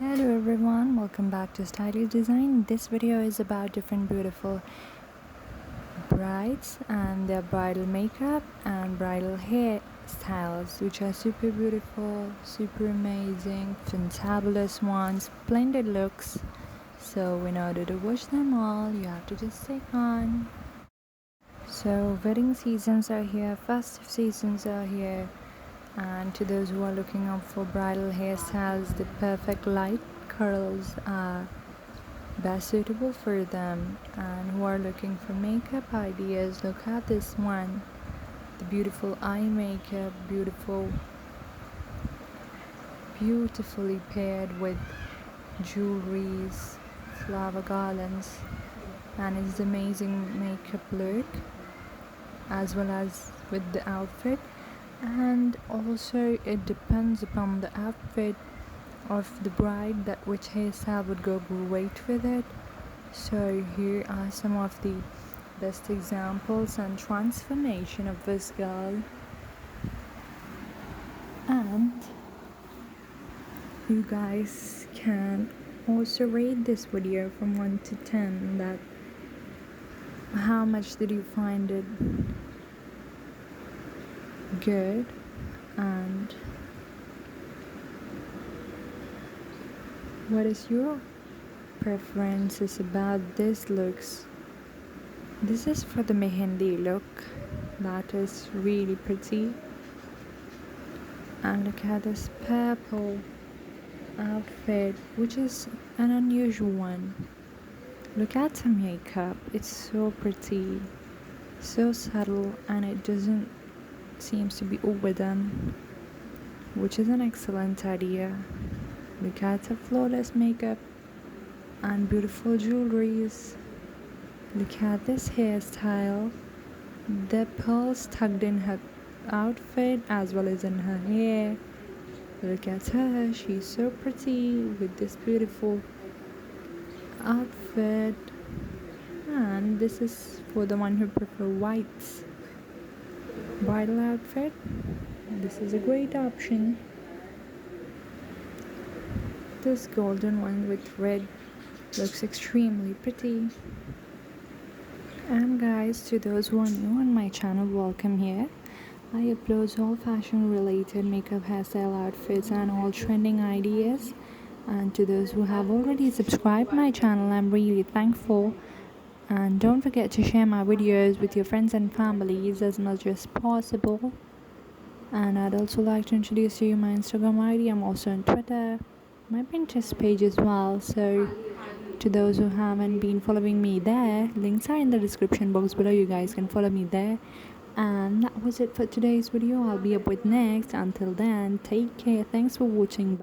Hello everyone, welcome back to Stylish Design. This video is about different beautiful brides and their bridal makeup and bridal hairstyles, which are super beautiful, super amazing, fantabulous ones, splendid looks. So in order to watch them all, you have to just stick on. So wedding seasons are here, festive seasons are here, and to those who are looking up for bridal hairstyles, the perfect light curls are best suitable for them. And who are looking for makeup ideas, look at this one. The beautiful eye makeup, beautifully paired with jewelries, flower garlands, and it's amazing makeup look as well as with the outfit. And also it depends upon the outfit of the bride that which hairstyle would go great with it. So here are some of the best examples and transformation of this girl, and you guys can also rate this video from 1 to 10, that how much did you find it good, and what is your preferences about this looks. This is for the mehendi look, that is really pretty. And look at this purple outfit, which is an unusual one. Look at the makeup, it's so pretty, so subtle, and it doesn't seems to be overdone, which is an excellent idea. Look at the flawless makeup and beautiful jewelries. Look at this hairstyle, the pearls tucked in her outfit as well as in her hair. Look at her, she's so pretty with this beautiful outfit. And this is for the one who prefer whites bridal outfit. This is a great option. This golden one with red looks extremely pretty. And guys, to those who are new on my channel, welcome here. I upload all fashion related makeup, hairstyle, outfits and all trending ideas. And to those who have already subscribed my channel, I'm really thankful. And don't forget to share my videos with your friends and families as much as possible. And I'd also like to introduce to you my Instagram ID. I'm also on Twitter, my Pinterest page as well. So to those who haven't been following me there, links are in the description box below. You guys can follow me there. And that was it for today's video. I'll be up with next. Until then, take care. Thanks for watching.